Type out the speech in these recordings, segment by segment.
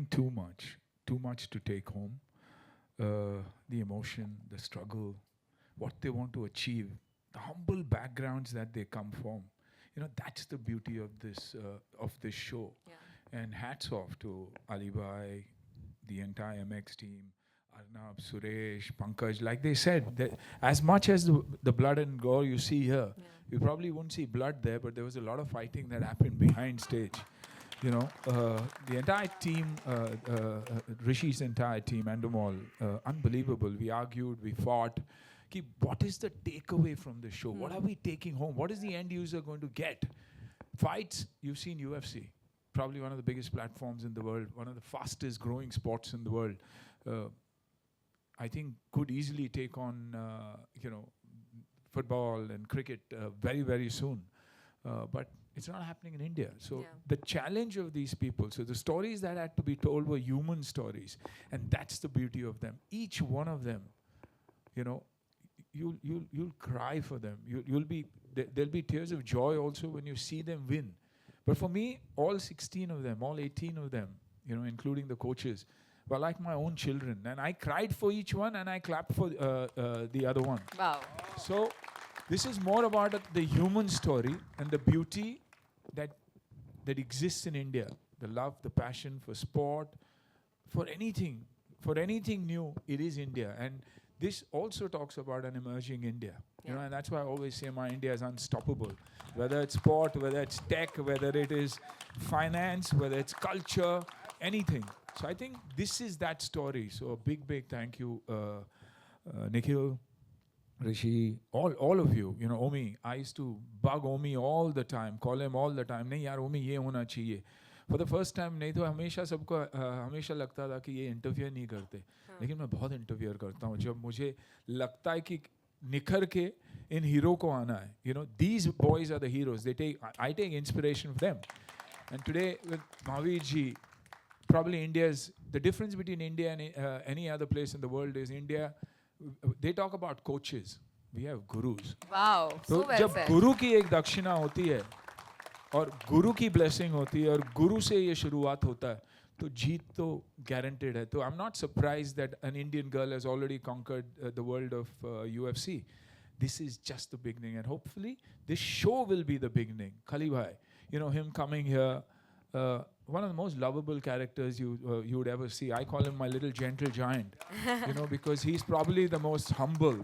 too much to take home. The emotion, the struggle, what they want to achieve, the humble backgrounds that they come from. That's the beauty of this show. Yeah. And hats off to Ali Bhai, the entire MX team, Arnab, Suresh, Pankaj. Like they said, as much as the blood and gore you see here, you probably won't see blood there, but there was a lot of fighting that happened behind stage. The entire team, Rishi's entire team, Andamol, unbelievable. We argued, we fought. What is the takeaway from the show? What are we taking home? What is the end user going to get? Fights, you've seen UFC, probably one of the biggest platforms in the world, one of the fastest growing sports in the world. I think could easily take on, football and cricket very, very soon. But it's not happening in India. So the challenge of these people, so the stories that had to be told were human stories. And that's the beauty of them. Each one of them, you'll cry for them. There'll be tears of joy also when you see them win. But for me, all 16 of them, all 18 of them, including the coaches, were like my own children. And I cried for each one and I clapped for the other one. Wow. So this is more about the human story and the beauty that exists in India. The love, the passion for sport, for anything new, it is India. And this also talks about an emerging India. And that's why I always say my India is unstoppable. Whether it's sport, whether it's tech, whether it is finance, whether it's culture, anything. So I think this is that story. So a big, big thank you, Nikhil, Rishi, all of you. Omi, I used to bug Omi all the time, call him all the time. नहीं यार Omi ये होना चाहिए. For the first time नहीं तो हमेशा सबको हमेशा लगता था कि ये इंटरफियर नहीं करते. लेकिन मैं बहुत इंटरफियर करता हूँ जब मुझे लगता है कि निखर के इन हीरो को आना है. These boys are the heroes. I take inspiration from them. And today with Mahavir ji, probably the difference between India and any other place in the world is India, they talk about coaches. We have gurus. Wow, so well जब said. गुरु की एक दक्षिणा होती है और गुरु की blessing होती है और गुरु से ये शुरुआत होता है तो जीत तो guaranteed है. So I'm not surprised that an Indian girl has already conquered the world of UFC. This is just the beginning, and hopefully this show will be the beginning. Khali bhai, him coming here, one of the most lovable characters you would ever see. I call him my little gentle giant, because he's probably the most humble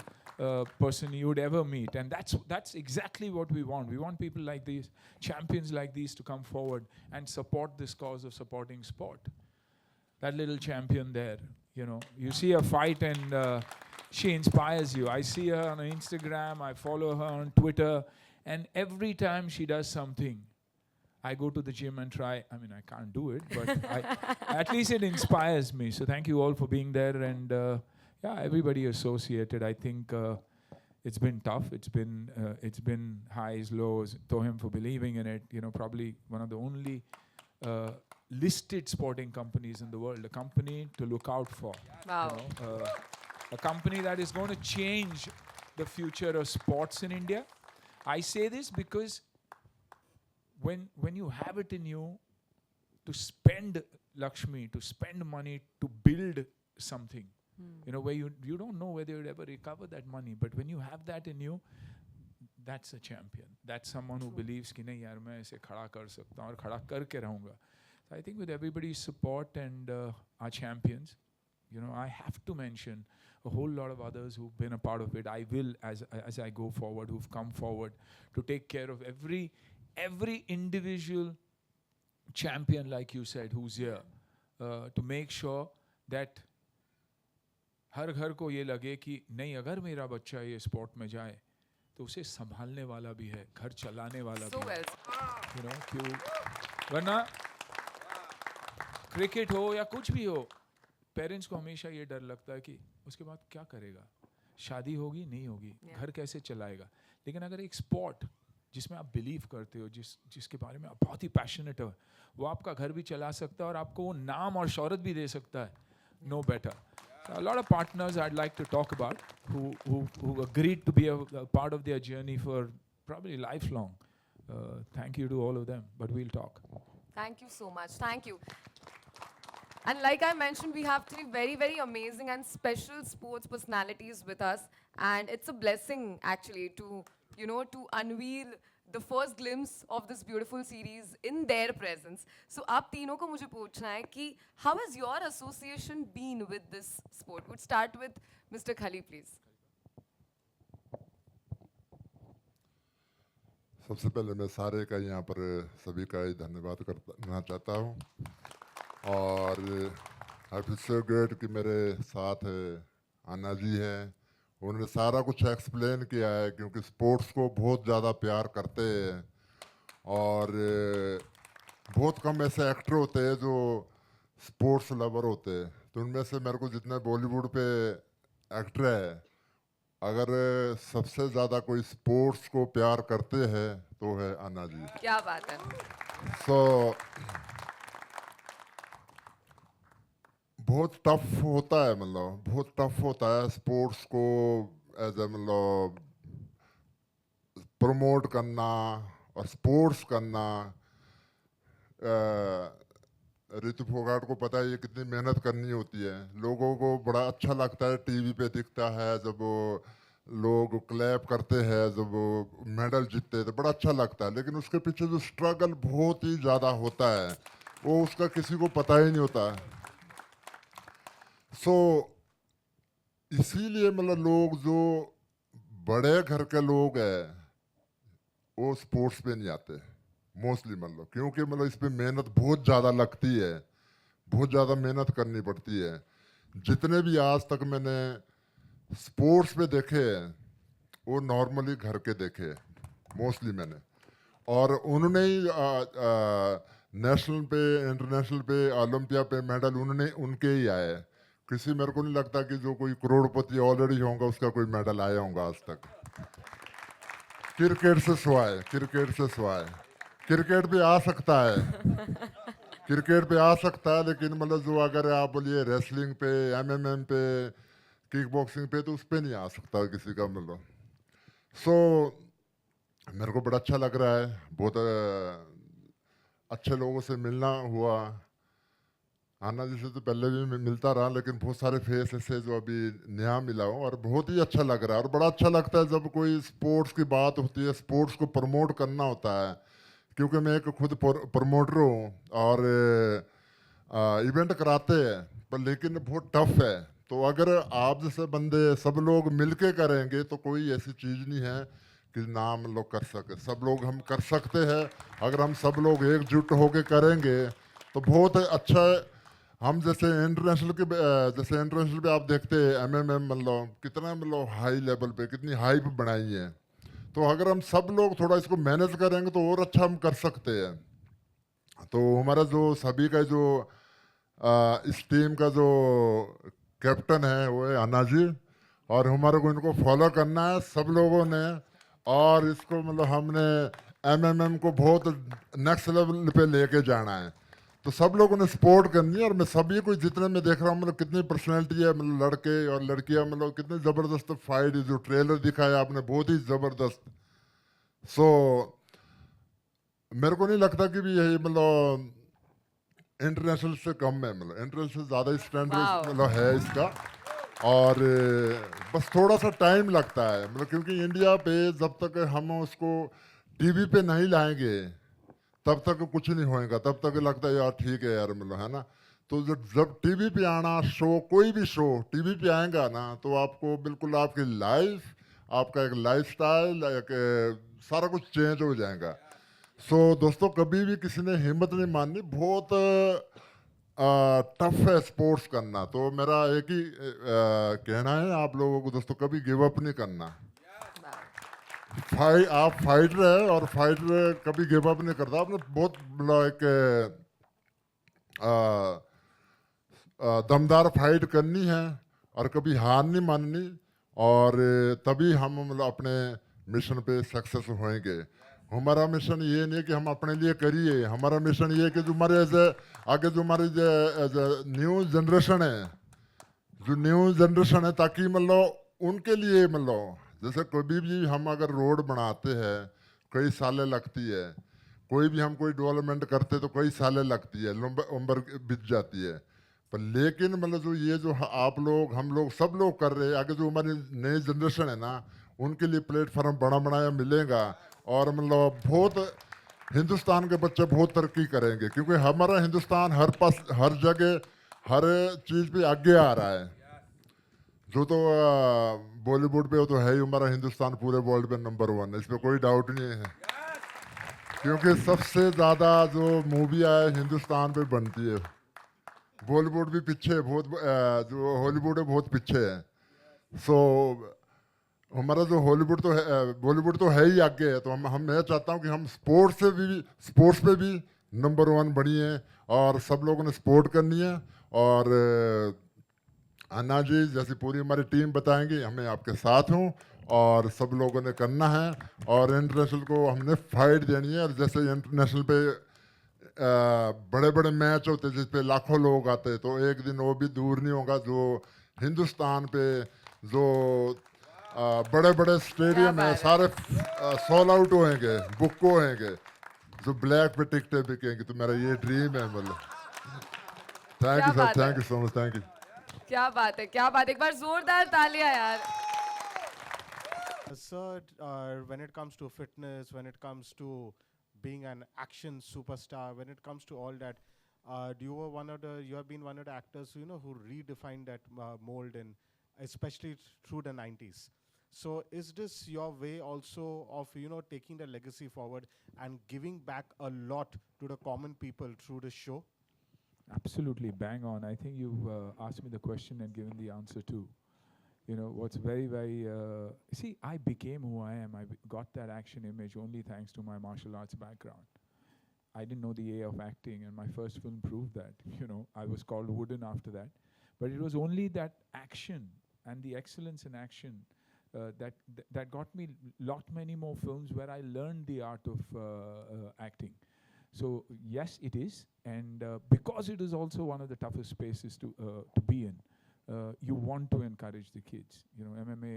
person you would ever meet. And that's exactly what we want. We want people like these, champions like these, to come forward and support this cause of supporting sport. That little champion there, you see a fight and she inspires you. I see her on Instagram, I follow her on Twitter, and every time she does something, I go to the gym and try. I mean, I can't do it, but at least it inspires me. So thank you all for being there, and everybody associated. I think it's been tough. It's been highs, lows. To him for believing in it. Probably one of the only listed sporting companies in the world. A company to look out for. Wow. A company that is going to change the future of sports in India. I say this because when you have it in you to spend Lakshmi, to spend money to build something, where you don't know whether you'll ever recover that money, but when you have that in you, that's a champion. That's someone who believes कि नहीं यार मैं इसे खड़ा कर सकता हूँ और खड़ा करके रहूँगा. So I think with everybody's support and our champions, I have to mention a whole lot of others who've been a part of it. I will, as I go forward, who've come forward to take care of every individual champion, like you said, who's here, to make sure that हर घर को ये लगे कि नहीं अगर मेरा बच्चा ये स्पोर्ट में जाए तो उसे संभालने वाला भी है, घर चलाने वाला भी है. क्यों वरना क्रिकेट हो या कुछ भी हो, पेरेंट्स को हमेशा ये डर लगता है कि उसके बाद क्या करेगा, शादी होगी नहीं होगी, घर कैसे चलाएगा. लेकिन अगर एक स्पोर्ट जिसमें आप बिलीव करते हो, जिसके बारे में आप बहुत ही पैशनेट हो, वो आपका घर भी चला सकता है और आपको वो नाम और शौहरत भी दे सकता है. No better. So a lot of partners I'd like to talk about who agreed to be a part of their journey for probably lifelong. Thank you to all of them, but we'll talk. Thank you so much. Thank you. And like I mentioned, we have three very, very amazing and special sports personalities with us. And it's a blessing, actually, to, to unveil the first glimpse of this beautiful series in their presence. So, आप तीनों को मुझे पूछना है कि how has your association been with this sport? Would start with Mr. Khali, please. सबसे पहले मैं सारे का यहाँ पर सभी का ही धन्यवाद करना चाहता हूँ और आई फील सो ग्रेट कि मेरे साथ अन्ना जी हैं। उन्होंने सारा कुछ एक्सप्लेन किया है क्योंकि स्पोर्ट्स को बहुत ज़्यादा प्यार करते हैं और बहुत कम ऐसे एक्टर होते हैं जो स्पोर्ट्स लवर होते हैं। तो उनमें से मेरे को जितने बॉलीवुड पे एक्टर है, अगर सबसे ज़्यादा कोई स्पोर्ट्स को प्यार करते हैं तो है अन्ना जी। क्या बात है। सो बहुत टफ होता है, मतलब बहुत टफ होता है स्पोर्ट्स को एज ए मतलब प्रमोट करना और स्पोर्ट्स करना। ऋतु फोगाट को पता है ये कितनी मेहनत करनी होती है। लोगों को बड़ा अच्छा लगता है, टीवी पे दिखता है जब वो लोग क्लैप करते हैं, जब वो मेडल जीतते हैं तो बड़ा अच्छा लगता है, लेकिन उसके पीछे जो स्ट्रगल बहुत ही ज़्यादा होता है वो उसका किसी को पता ही नहीं होता। सो इसीलिए मतलब लोग जो बड़े घर के लोग हैं वो स्पोर्ट्स पे नहीं आते मोस्टली, मतलब क्योंकि मतलब इस पे मेहनत बहुत ज़्यादा लगती है, बहुत ज़्यादा मेहनत करनी पड़ती है। जितने भी आज तक मैंने स्पोर्ट्स पे देखे हैं वो नॉर्मली घर के देखे मोस्टली मैंने, और उन्होंने ही नेशनल पे, इंटरनेशनल पे, ओलंपिया पे मेडल उन्होंने उनके ही आए। किसी मेरे को नहीं लगता कि जो कोई करोड़पति ऑलरेडी होगा उसका कोई मेडल आया होगा आज तक, क्रिकेट से सिवाय। क्रिकेट से सिवाय क्रिकेट पे आ सकता है, क्रिकेट पे आ सकता है, लेकिन मतलब जो अगर आप बोलिए रेसलिंग पे, एमएमएम पे, किक बॉक्सिंग पे, तो उस पे नहीं आ सकता किसी का मतलब। सो मेरे को बड़ा अच्छा लग रहा है, बहुत अच्छे लोगों से मिलना हुआ। आना जी से तो पहले भी मैं मिलता रहा, लेकिन बहुत सारे फेस ऐसे जो अभी नया मिला हूँ और बहुत ही अच्छा लग रहा है। और बड़ा अच्छा लगता है जब कोई स्पोर्ट्स की बात होती है, स्पोर्ट्स को प्रमोट करना होता है, क्योंकि मैं एक खुद प्रमोटर हूँ और इवेंट कराते हैं, पर लेकिन बहुत टफ है। तो अगर आप जैसे बंदे सब लोग मिलके करेंगे तो कोई ऐसी चीज़ नहीं है कि नाम लोग कर सके। सब लोग हम कर सकते हैं अगर हम सब लोग एकजुट होके करेंगे तो बहुत अच्छा है। हम जैसे इंटरनेशनल पे आप देखते हैं एमएमएम, मतलब कितना मतलब हाई लेवल पे कितनी हाइप बनाई है। तो अगर हम सब लोग थोड़ा इसको मैनेज करेंगे तो और अच्छा हम कर सकते हैं। तो हमारा जो सभी का जो इस टीम का जो कैप्टन है वो है अन्ना जी, और हमारे को इनको फॉलो करना है सब लोगों ने, और इसको मतलब हमने एमएमएम को बहुत नेक्स्ट लेवल पे लेके जाना है। तो सब लोगों ने सपोर्ट करनी है, और मैं सभी को जितने मैं देख रहा हूँ मतलब कितनी पर्सनैलिटी है, मतलब लड़के और लड़कियाँ, मतलब कितनी ज़बरदस्त फाइट, जो ट्रेलर दिखाया आपने बहुत ही ज़बरदस्त। सो मेरे को नहीं लगता कि भी यही मतलब इंटरनेशनल से कम है, मतलब इंटरनेशनल से ज़्यादा स्टैंडर्ड मतलब है इसका। और बस थोड़ा सा टाइम लगता है, मतलब क्योंकि इंडिया पे जब तक हम उसको टीवी पे नहीं लाएंगे तब तक कुछ नहीं होएगा। तब तक लगता है यार ठीक है यार, मतलब है ना। तो जब टीवी पे आना शो, कोई भी शो टीवी पे आएगा ना, तो आपको बिल्कुल आपकी लाइफ, आपका एक लाइफस्टाइल, एक सारा कुछ चेंज हो जाएगा। सो दोस्तों, कभी भी किसी ने हिम्मत नहीं माननी, बहुत टफ है स्पोर्ट्स करना। तो मेरा एक ही कहना है आप लोगों को दोस्तों, कभी गिव अप नहीं करना। आप फाइटर है और फाइटर कभी गिव अप नहीं करता। आपने बहुत लाइक दमदार फाइट करनी है और कभी हार नहीं माननी, और तभी हम मतलब अपने मिशन पे सक्सेस होएंगे। हमारा मिशन ये नहीं है कि हम अपने लिए करिए, हमारा मिशन ये है कि जो हमारे आगे जो हमारी न्यू जनरेशन है, जो न्यू जनरेशन है, ताकि मतलब उनके लिए मतलब जैसे कभी भी हम अगर रोड बनाते हैं कई सालें लगती है, कोई भी हम कोई डेवलपमेंट करते तो कई सालें लगती है, उम्र बीत जाती है। पर लेकिन मतलब जो ये जो आप लोग हम लोग सब लोग कर रहे हैं, आगे जो हमारी नई जनरेशन है ना, उनके लिए प्लेटफॉर्म बड़ा बनाया मिलेगा। और मतलब बहुत हिंदुस्तान के बच्चे बहुत तरक्की करेंगे, क्योंकि हमारा हिंदुस्तान हर पास हर जगह हर चीज़ पे आगे आ रहा है। जो तो बॉलीवुड पे हो तो है ही, हमारा हिंदुस्तान पूरे वर्ल्ड पे नंबर 1 है, इस पर कोई डाउट नहीं है। क्योंकि सबसे ज़्यादा जो मूवी है हिंदुस्तान पे बनती है। बॉलीवुड भी पीछे है बहुत, जो हॉलीवुड है बहुत पीछे है। सो हमारा जो हॉलीवुड तो है, बॉलीवुड तो है ही आगे है। तो हम मैं चाहता हूँ कि हम स्पोर्ट्स पे भी नंबर 1 बनिए, और सब लोगों ने सपोर्ट करनी है। और अन्ना जी जैसी पूरी हमारी टीम बताएंगे, हमें आपके साथ हूँ, और सब लोगों ने करना है। और इंटरनेशनल को हमने फाइट देनी है। और जैसे इंटरनेशनल पे बड़े बड़े मैच होते जिस पे लाखों लोग आते, तो एक दिन वो भी दूर नहीं होगा जो हिंदुस्तान पे जो बड़े बड़े क्या स्टेडियम है बात है। सारे सोल आउट होएंगे, बुक होएंगे, जो ब्लैक पे टिकटें बिकेंगी। तो मेरा ये ड्रीम है। मतलब थैंक क्या यू सर, बात थैंक है, you so much, thank you. क्या बात है, क्या बात है। एक बार जोरदार तालियां यार। Sir, when it comes to fitness, when it comes to being an action superstar, when it comes to all that, you have been one of the actors, who redefined that mold, and especially through the 90s. So is this your way also of, taking the legacy forward and giving back a lot to the common people through the show? Absolutely, bang on. I think you've asked me the question and given the answer too. You know, what's very, very. See, I became who I am. Got that action image only thanks to my martial arts background. I didn't know the A of acting, and my first film proved that. You know, I was called Wooden after that. But it was only that action and the excellence in action that got me lot many more films where I learned the art of acting. So yes, it is, and because it is also one of the toughest spaces to be in, you want to encourage the kids. You know, MMA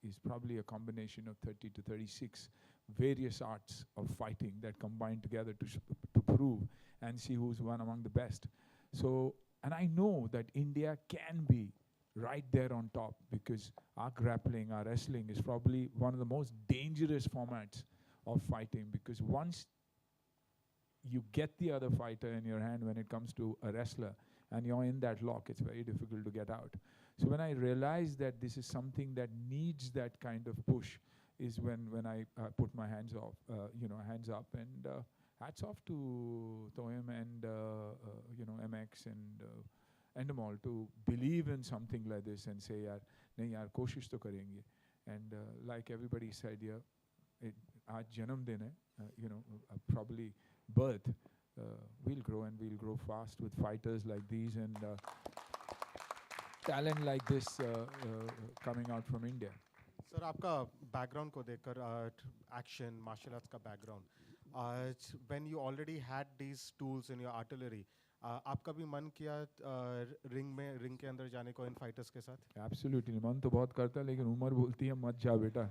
is probably a combination of 30 to 36 various arts of fighting that combine together to prove and see who's one among the best. So, and I know that India can be right there on top, because our grappling, our wrestling is probably one of the most dangerous formats of fighting, because once you get the other fighter in your hand when it comes to a wrestler and you're in that lock, it's very difficult to get out. So when I realized that this is something that needs that kind of push is when I put my hands up, and hats off to Toyam and MX and them all to believe in something like this and say, yaar, nahi yaar, koshish to karenge. And like everybody said here, aaj janam din hai, probably birth, we'll grow, and we'll grow fast with fighters like these and talent like this coming out from India. Sir आपका background को देखकर action martial arts का background, when you already had these tools in your artillery, आपका भी मन किया ring के अंदर जाने को इन फाइटर्स के साथ? एब्सोल्युटली, मन तो बहुत करता है, लेकिन उम्र बोलती है मत जा बेटा,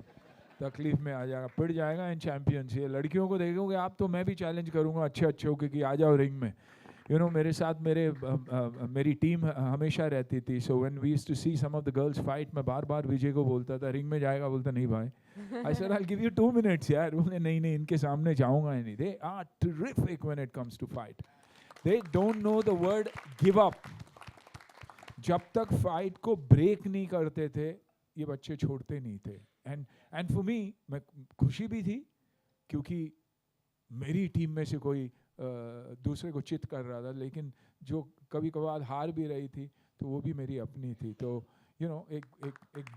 तकलीफ में आ जाएगा, पड़ जाएगा इन चैंपियंस। ये लड़कियों को देखोगे आप तो मैं भी चैलेंज करूंगा अच्छे अच्छे होके कि आ जाओ रिंग में। मेरे साथ मेरी टीम हमेशा रहती थी। So when we used to see some of the girls fight, मैं बार बार विजय को बोलता था रिंग में जाएगा, बोलता नहीं भाई। I said I will give you 2 minutes यार। बोले नहीं नहीं, इनके सामने जाऊंगा ही नहीं। They are terrific when it comes to fight. They don't know the word give up. जब तक फाइट को ब्रेक नहीं करते थे ये बच्चे छोड़ते नहीं थे। एंड फॉर मी, मैं खुशी भी थी क्योंकि मेरी टीम में से कोई दूसरे को चित कर रहा था, लेकिन जो कभी कभार हार भी रही थी तो वो भी मेरी अपनी थी। तो एक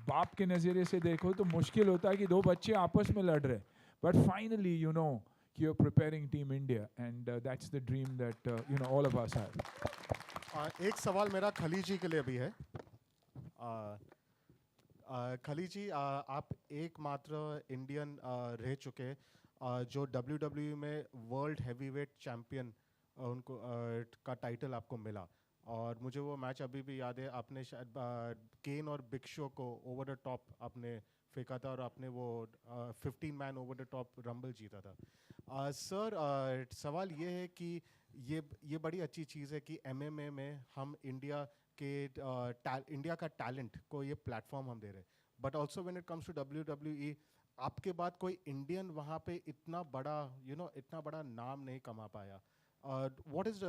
बाप के नज़रिए से देखो तो मुश्किल होता है कि 2 बच्चे आपस में लड़ रहे, but finally you're preparing Team India, and that's the dream that all of us have. एक सवाल मेरा खली जी के लिए भी है। खली जी, आप एकमात्र इंडियन रह चुके जो WWE में वर्ल्ड हैवीवेट चैंपियन उनको का टाइटल आपको मिला, और मुझे वो मैच अभी भी याद है। आपने शायद केन और बिग शो को ओवर द टॉप आपने फेंका था, और आपने वो 15 man over the top rumble जीता था। सर, सवाल ये है कि ये बड़ी अच्छी चीज़ है कि एमएमए में हम इंडिया का टैलेंट को ये प्लेटफॉर्म हम दे रहे हैं. But also when it comes to WWE, आपके बाद कोई इंडियन वहाँ पे इतना बड़ा इतना बड़ा नाम नहीं कमा पाया. व्हाट इज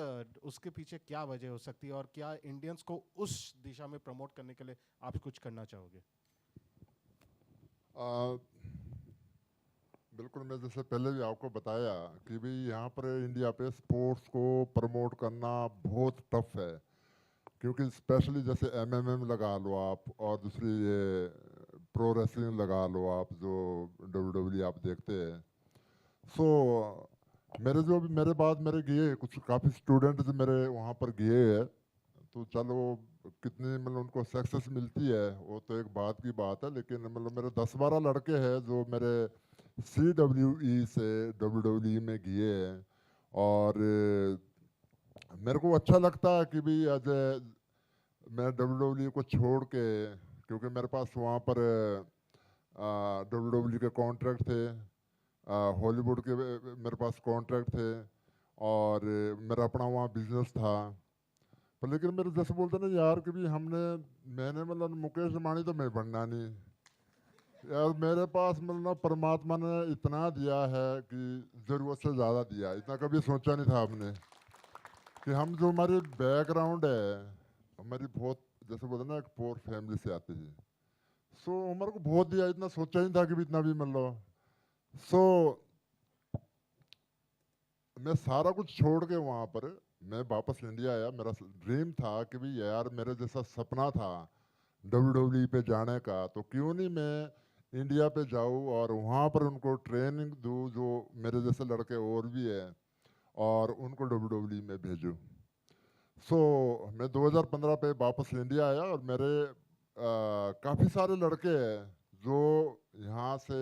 उसके पीछे क्या वजह हो सकती है, और क्या इंडियंस को उस दिशा में प्रमोट करने के लिए आप कुछ करना चाहोगे? बिल्कुल, मैं जैसे पहले भी आपको बताया कि भाई यहाँ पर इंडिया पे स्पोर्ट्स को प्रमोट करना बहुत टफ है, क्योंकि स्पेशली जैसे एमएमएम लगा लो आप, और दूसरी ये प्रो रेसलिंग लगा लो आप, जो डब्ल्यूडब्ल्यू आप देखते हैं. सो मेरे बाद मेरे गए कुछ काफ़ी स्टूडेंट जो मेरे वहाँ पर गए हैं, तो चलो कितनी मतलब उनको सक्सेस मिलती है वो तो एक बात की बात है, लेकिन मतलब मेरे 10-12 लड़के हैं जो मेरे CWE से WWE में गए हैं. और मेरे को अच्छा लगता है कि भी आज मैं WWE को छोड़ के, क्योंकि मेरे पास वहाँ पर WWE के कॉन्ट्रैक्ट थे, हॉलीवुड के मेरे पास कॉन्ट्रैक्ट थे, और मेरा अपना वहाँ बिजनेस था. पर लेकिन मेरे जैसे बोलते ना यार कि भी मैंने मतलब मुकेश अंबानी तो मैं बनना नहीं यार. मेरे पास मतलब परमात्मा ने इतना दिया है कि ज़रूरत से ज़्यादा दिया. इतना कभी सोचा नहीं था हमने कि हम जो हमारी बैकग्राउंड है, हमारी बहुत जैसे बोलते ना एक पोर फैमिली से आती थी. सो हमारे को बहुत दिया, इतना सोचा नहीं था कि भी इतना भी मतलब. सो मैं सारा कुछ छोड़ के वहाँ पर मैं वापस इंडिया आया. मेरा ड्रीम था कि भी यार मेरे जैसा सपना था WWE पे जाने का, तो क्यों नहीं मैं इंडिया पे जाऊँ और वहाँ पर उनको ट्रेनिंग दूँ जो मेरे जैसे लड़के और भी हैं, और उनको WWE में भेजूँ. सो मैं 2015 पे वापस इंडिया आया, और मेरे काफ़ी सारे लड़के हैं जो यहाँ से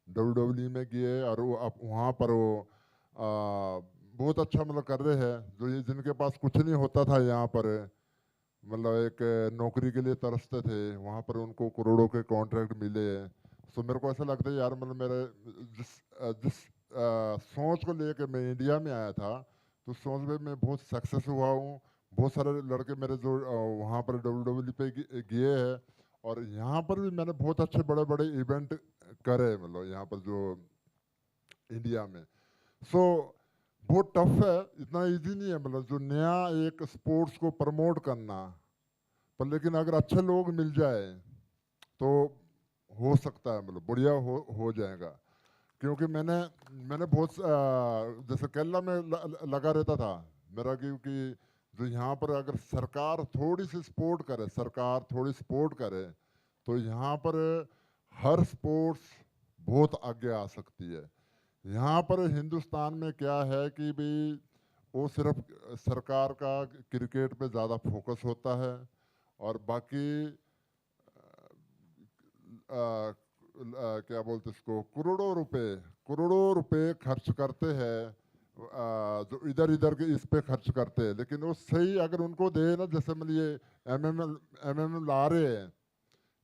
WWE में गए, और वो अब वहाँ पर वो बहुत अच्छा मतलब कर रहे हैं. जो ये जिनके पास कुछ नहीं होता था यहाँ पर, मतलब एक नौकरी के लिए तरसते थे, वहाँ पर उनको करोड़ों के कॉन्ट्रैक्ट मिले. सो मेरे को ऐसा लगता है यार मतलब मेरे जिस सोच को लेके मैं इंडिया में आया था, तो सोच में मैं बहुत सक्सेस हुआ हूँ. बहुत सारे लड़के मेरे जो वहाँ पर WWE पे गए हैं, और यहाँ पर भी मैंने बहुत अच्छे बड़े बड़े इवेंट करे मतलब यहाँ पर जो इंडिया में. सो बहुत टफ है, इतना इजी नहीं है मतलब जो नया एक स्पोर्ट्स को प्रमोट करना. पर लेकिन अगर अच्छे लोग मिल जाए तो हो सकता है मतलब बढ़िया हो जाएगा. क्योंकि मैंने बहुत जैसे केरला में लगा रहता था मेरा, क्योंकि जो यहाँ पर अगर सरकार थोड़ी सी सपोर्ट करे, सरकार थोड़ी सपोर्ट करे, तो यहाँ पर हर स्पोर्ट्स बहुत आगे आ सकती है. यहाँ पर हिंदुस्तान में क्या है कि भी वो सिर्फ सरकार का क्रिकेट पे ज़्यादा फोकस होता है, और बाकी क्या बोलते इसको करोड़ों रुपए खर्च करते हैं, जो इधर इधर के इस पे खर्च करते हैं. लेकिन वो सही अगर उनको दे ना, जैसे मतलब ये एमएमएम ला रहे हैं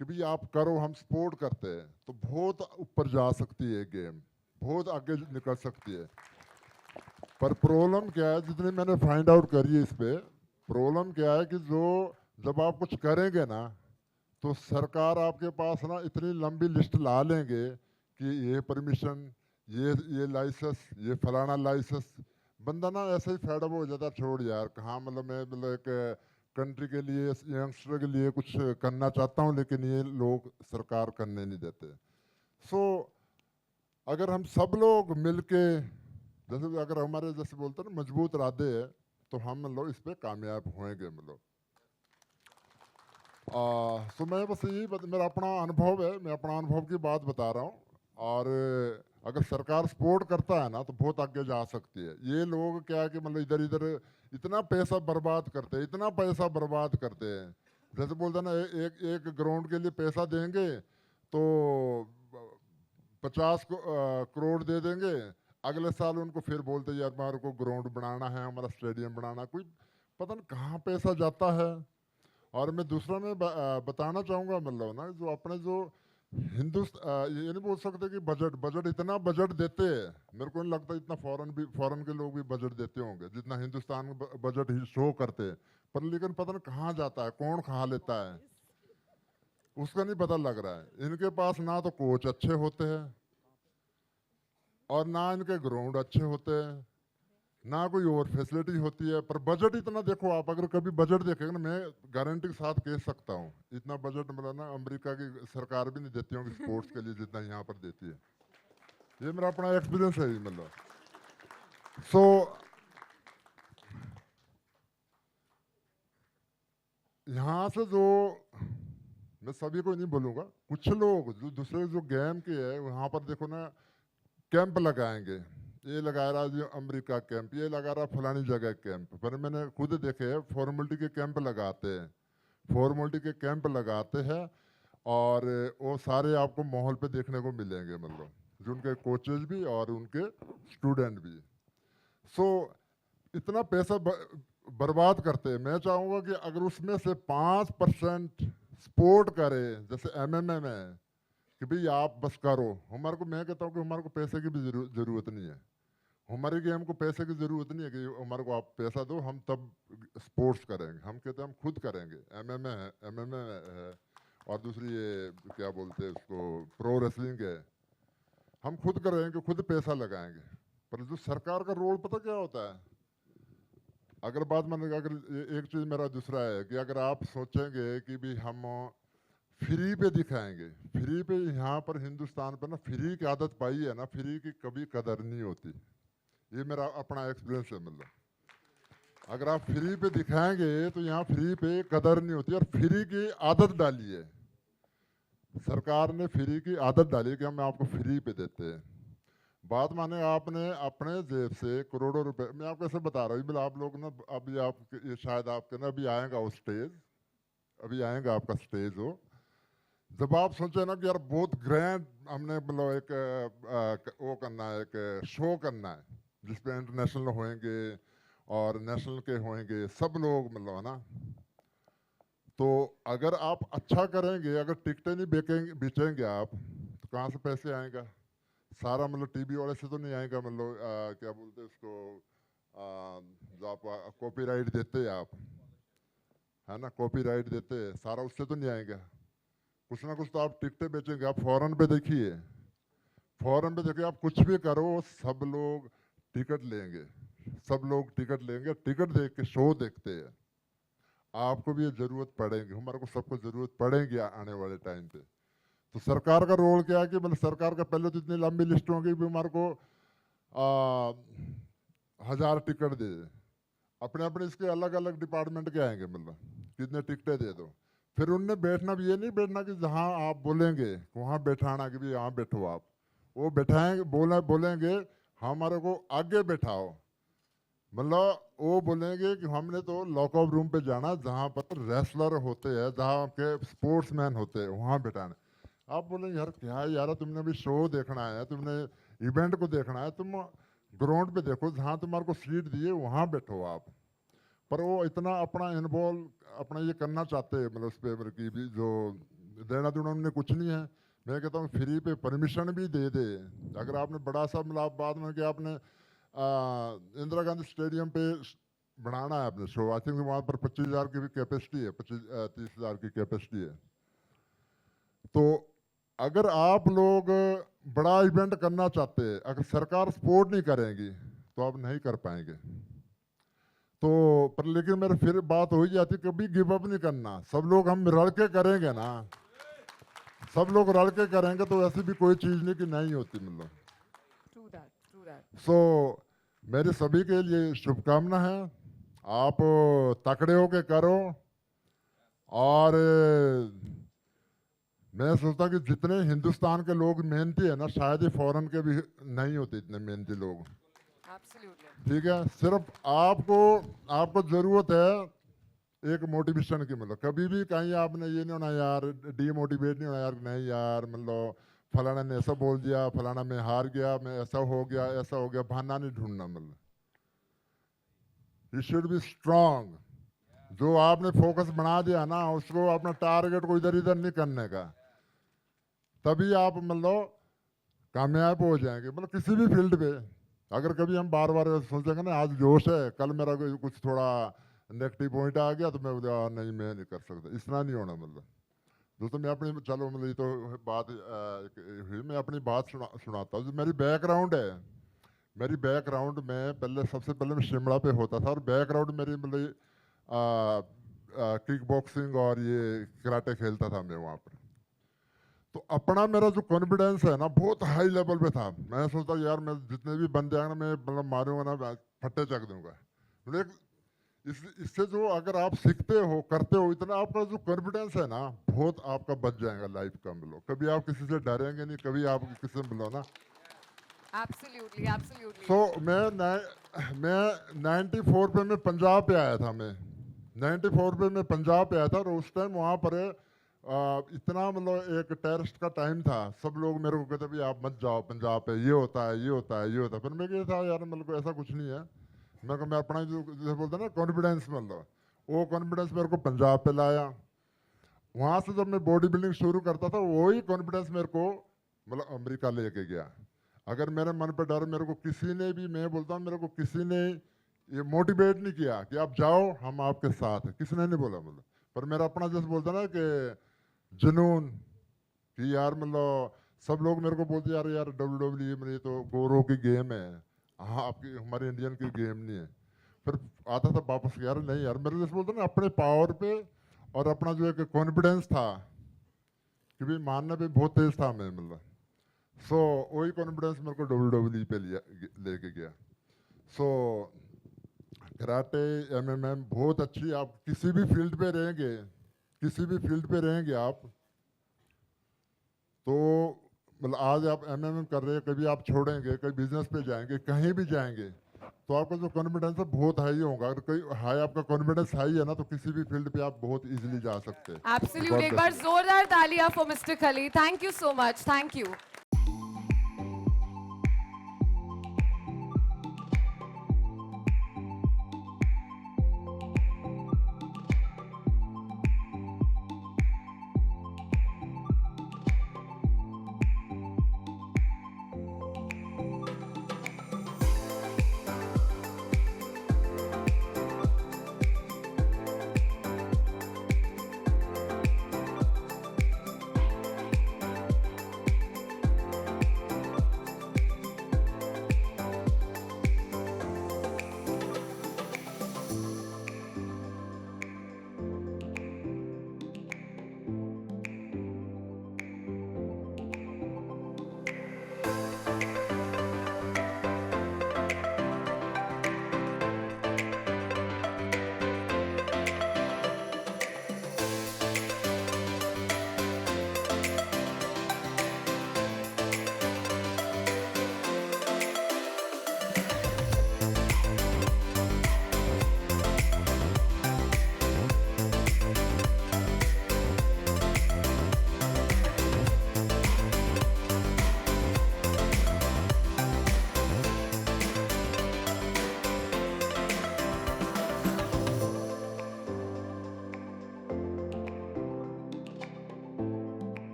कि भाई आप करो, हम सपोर्ट करते हैं, तो बहुत ऊपर जा सकती है गेम, बहुत आगे निकल सकती है. पर प्रॉब्लम क्या है, जितनी मैंने फाइंड आउट करी है इस पे, प्रॉब्लम क्या है कि जब आप कुछ करेंगे ना, तो सरकार आपके पास ना इतनी लंबी लिस्ट ला लेंगे कि ये परमिशन, ये लाइसेंस, ये फलाना लाइसेंस. बंदा ना ऐसे ही फेडअप हो जाता, छोड़ यार कहाँ मतलब मैं मतलब एक कंट्री के लिए, यंगस्टर के लिए कुछ करना चाहता हूँ, लेकिन ये लोग सरकार करने नहीं देते. सो अगर हम सब लोग मिलके, जैसे अगर हमारे जैसे बोलते हैं ना मजबूत इरादे है, तो हम लोग इस पे कामयाब होंगे मतलब. सो मैं बस मेरा अपना अनुभव है, मैं अपना अनुभव की बात बता रहा हूँ. और अगर सरकार सपोर्ट करता है ना, तो बहुत आगे जा सकती है. ये लोग क्या है कि मतलब इधर इधर इतना पैसा बर्बाद करते हैं, इतना पैसा बर्बाद करते हैं. जैसे बोलते हैं ना, एक ग्राउंड के लिए पैसा देंगे तो 50 करोड़ दे देंगे, अगले साल उनको फिर बोलते यार हमारे को ग्राउंड बनाना है, हमारा स्टेडियम बनाना. कोई पता नहीं कहाँ पैसा जाता है. और मैं दूसरा में बताना चाहूँगा मतलब ना, जो अपने जो ये नहीं बोल सकते कि बजट बजट इतना बजट देते हैं, मेरे को नहीं लगता इतना फॉरेन के लोग भी बजट देते होंगे जितना हिंदुस्तान में बजट ही शो करते हैं। पर लेकिन पता नहीं कहाँ जाता है, कौन खा लेता है, उसका नहीं पता लग रहा है। इनके पास ना तो कोच अच्छे होते हैं और ना इनके ग्राउंड अच्छे होते हैं, ना कोई और फैसिलिटी होती है, पर बजट इतना देखो आप। अगर कभी बजट देखेंगे ना, मैं गारंटी के साथ कह सकता हूँ इतना बजट मतलब ना अमेरिका की सरकार भी नहीं देती होगी स्पोर्ट्स के लिए जितना यहाँ पर देती है। ये मेरा अपना एक्सपीरियंस है मतलब। सो यहाँ से जो, मैं सभी को नहीं बोलूँगा, कुछ लोग जो दूसरे जो गेम के है वहाँ पर देखो ना कैंप लगाएंगे, ये लगा रहा जो अमेरिका कैंप, ये लगा रहा फलानी जगह कैंप। पर मैंने खुद देखे है फॉर्मेलिटी के कैंप लगाते हैं, फॉर्मेलिटी के कैंप लगाते हैं और वो सारे आपको माहौल पे देखने को मिलेंगे, मतलब जो उनके कोचेज भी और उनके स्टूडेंट भी। सो इतना पैसा बर्बाद करते हैं। मैं चाहूँगा कि अगर उसमें से 5% सपोर्ट करे, जैसे एमएमए में कि भाई आप बस करो, हमारे को, मैं कहता हूँ कि हमारे को पैसे की भी जरूरत नहीं है, हमारे गेम को पैसे की जरूरत नहीं है कि हमारे को आप पैसा दो हम तब स्पोर्ट्स करेंगे। हम कहते हैं हम खुद करेंगे। एमएमए है और दूसरी ये क्या बोलते हैं उसको, प्रो रेसलिंग है, हम खुद करेंगे, खुद पैसा लगाएंगे। पर जो सरकार का रोल पता क्या होता है, अगर बात मान लीजिए, अगर एक चीज़ मेरा दूसरा है कि अगर आप सोचेंगे कि भी हम फ्री पे दिखाएंगे, फ्री पे यहाँ पर हिंदुस्तान पर ना फ्री की आदत पाई है ना, फ्री की कभी कदर नहीं होती। ये मेरा अपना एक्सपीरियंस है। मतलब अगर आप फ्री पे दिखाएंगे तो यहाँ फ्री पे कदर नहीं होती, और फ्री की आदत डाली है सरकार ने, फ्री की आदत डाली कि हम आपको फ्री पे देते हैं। बात माने आपने अपने जेब से करोड़ों रुपए, मैं आपको ऐसे बता रहा हूँ, मतलब आप लोग ना अभी आप ये शायद आपके ना अभी आएगा वो स्टेज, अभी आएगा आपका स्टेज हो, जब आप सोचे ना कि यार बहुत ग्रैंड हमने मतलब एक वो करना है, एक शो करना है जिसपे इंटरनेशनल होएंगे और नेशनल के होएंगे सब लोग, मतलब है ना, तो अगर आप अच्छा करेंगे, अगर टिकटें नहीं बेचेंगे आप, तो कहाँ से पैसे आएगा? सारा मतलब टीवी वाले से तो नहीं आएगा, मतलब क्या बोलते हैं उसको, जो आप कॉपीराइट देते हैं आप, है ना, कॉपीराइट देते हैं, सारा उससे तो नहीं आएगा। कुछ ना कुछ तो आप टिकटें बेचेंगे। आप फॉरेन पे देखिए, फॉरेन पे देखिए, आप कुछ भी करो सब लोग टिकट लेंगे, सब लोग टिकट लेंगे, टिकट देख के शो देखते हैं। आपको भी ये जरूरत पड़ेगी, हमारे को सबको जरूरत पड़ेगी आने वाले टाइम पे। तो सरकार का रोल क्या है कि मतलब सरकार का पहले तो इतनी लंबी लिस्ट होगी भी हमारे को 1000 टिकट दे दे, अपने अपने इसके अलग अलग डिपार्टमेंट के आएंगे, मतलब कितने टिकटें दे दो। फिर उनने बैठना भी, ये नहीं बैठना कि जहाँ आप बोलेंगे वहाँ बैठाना कि भी यहाँ बैठो आप, वो बैठाएंगे, बोलेंगे हमारे को आगे बैठाओ, मतलब वो बोलेंगे कि हमने तो लॉकअप रूम पे जाना जहाँ पर रेसलर होते हैं, जहाँ के स्पोर्ट्समैन होते हैं, वहाँ बैठाना। आप बोलेंगे यार क्या यार, तुमने भी शो देखना है, तुमने इवेंट को देखना है, तुम ग्राउंड पे देखो, जहाँ तुम्हारे को सीट दिए वहाँ बैठो आप। पर वो इतना अपना इन्वॉल्व अपना ये करना चाहते हैं, मतलब उस पेपर की भी जो देना दूना उन्हें कुछ नहीं है। मैं कहता हूँ फ्री पे परमिशन भी दे दे। अगर आपने बड़ा सा मतलब बाद में कि आपने इंदिरा गांधी स्टेडियम पे बनाना है अपने शो, आई थिंक वहाँ पर 25,000 की भी कैपेसिटी है, 30,000 की कैपेसिटी है। तो अगर आप लोग बड़ा इवेंट करना चाहते हैं, अगर सरकार सपोर्ट नहीं करेगी तो आप नहीं कर पाएंगे। तो पर लेकिन मेरे फिर बात हो ही जाती, कभी गिव अप नहीं करना, सब लोग हम रल के करेंगे ना, सब लोग रल के करेंगे तो ऐसी भी कोई चीज़ नहीं कि नहीं होती, मतलब। True that, true that. सो मेरे सभी के लिए शुभकामना है, आप तकड़े होके करो। और मैं सोचता कि जितने हिंदुस्तान के लोग मेहनती है ना, शायद ही फॉरेन के भी नहीं होते इतने मेहनती लोग। Absolutely. ठीक है, सिर्फ आपको जरूरत है एक मोटिवेशन की, मतलब कभी भी कहीं आपने ये नहीं होना यार, डीमोटिवेट नहीं होना यार, नहीं यार मतलब फलाना ने ऐसा बोल दिया, फलाना मैं हार गया, मैं ऐसा हो गया, ऐसा हो गया, बहाना नहीं ढूंढना। मतलब यू शुड बी स्ट्रांग। जो आपने फोकस बना दिया ना, उसको अपना टारगेट को इधर इधर नहीं करने का। तभी आप मतलब कामयाब हो जाएंगे, मतलब किसी भी फील्ड पे। अगर कभी हम बार बार सोचेंगे ना आज जोश है, कल मेरा कोई कुछ थोड़ा नेगेटिव पॉइंट आ गया तो मैं बोले नहीं मैं नहीं कर सकता, इतना नहीं होना। मतलब दोस्तों मैं अपनी, चलो मतलब ये तो बात हुई, मैं अपनी बात सुनाता हूँ। जो मेरी बैकग्राउंड है, मेरी बैकग्राउंड में पहले, सबसे पहले मैं शिमला पे होता था, और बैकग्राउंड मेरी मतलब किक बॉक्सिंग और ये कराटे खेलता था मैं वहाँ पर। तो अपना मेरा जो कॉन्फिडेंस है ना बहुत हाई लेवल पे था। मैं सोचता यार मैं जितने भी बंदे आए ना मैं मतलब मारूंगा ना, फट्टे चक दूंगा। मतलब इससे जो अगर आप सीखते हो करते हो इतना, आपका जो कॉन्फिडेंस है ना बहुत आपका बच जाएगा लाइफ का। मतलब कभी आप किसी से डरेंगे नहीं, कभी आप किसी से मिलो ना। Absolutely, absolutely. सो मैं 94 पे मैं पंजाब पे आया था। मैं 94 पे मैं पंजाब पे आया था, और उस टाइम वहाँ पर इतना मतलब एक टेररिस्ट का टाइम था। सब लोग मेरे को कहते भाई आप मत जाओ पंजाब पे, ये होता है ये होता है ये होता है। फिर मैं क्या था यार मतलब ऐसा कुछ नहीं है। मैं अपना जो जैसे बोलते हैं ना कॉन्फिडेंस, मतलब वो कॉन्फिडेंस मेरे को पंजाब पे लाया। वहाँ से जब मैं बॉडी बिल्डिंग शुरू करता था वही कॉन्फिडेंस मेरे को मतलब अमेरिका लेके गया। अगर मेरे मन पे डर, मेरे को किसी ने भी, मैं बोलता हूँ मेरे को किसी ने ये मोटिवेट नहीं किया कि आप जाओ हम आपके साथ हैं, किसी ने नहीं बोला। मतलब पर मेरा अपना जैसे बोलता ना कि जुनून, कि यार मतलब सब लोग मेरे को बोलते यार यार WWE में ये तो गोरों की गेम है, हाँ आपकी हमारे इंडियन की गेम नहीं है। फिर आता था वापस यार नहीं यार, मेरे जैसे बोलते ना अपने पावर पे और अपना जो एक कॉन्फिडेंस था कि भाई मानने पे बहुत तेज था मैं। मतलब सो वही कॉन्फिडेंस मेरे को WWE पे लेके गया। सो कराटे MMA बहुत अच्छी, आप किसी भी फील्ड पे रहेंगे, किसी भी फील्ड पे रहेंगे आप तो मतलब आज आप MMA कर रहे हैं, कभी आप छोड़ेंगे, कभी बिजनेस पे जाएंगे, कहीं भी जाएंगे तो आपका जो कॉन्फिडेंस है बहुत हाई होगा। अगर कोई हाई आपका कॉन्फिडेंस हाई है ना तो किसी भी फील्ड पे आप बहुत इजीली जा सकते हैं। Absolutely. एक बार जोरदार तालियां for Mr. Khali. Thank you so much. Thank you.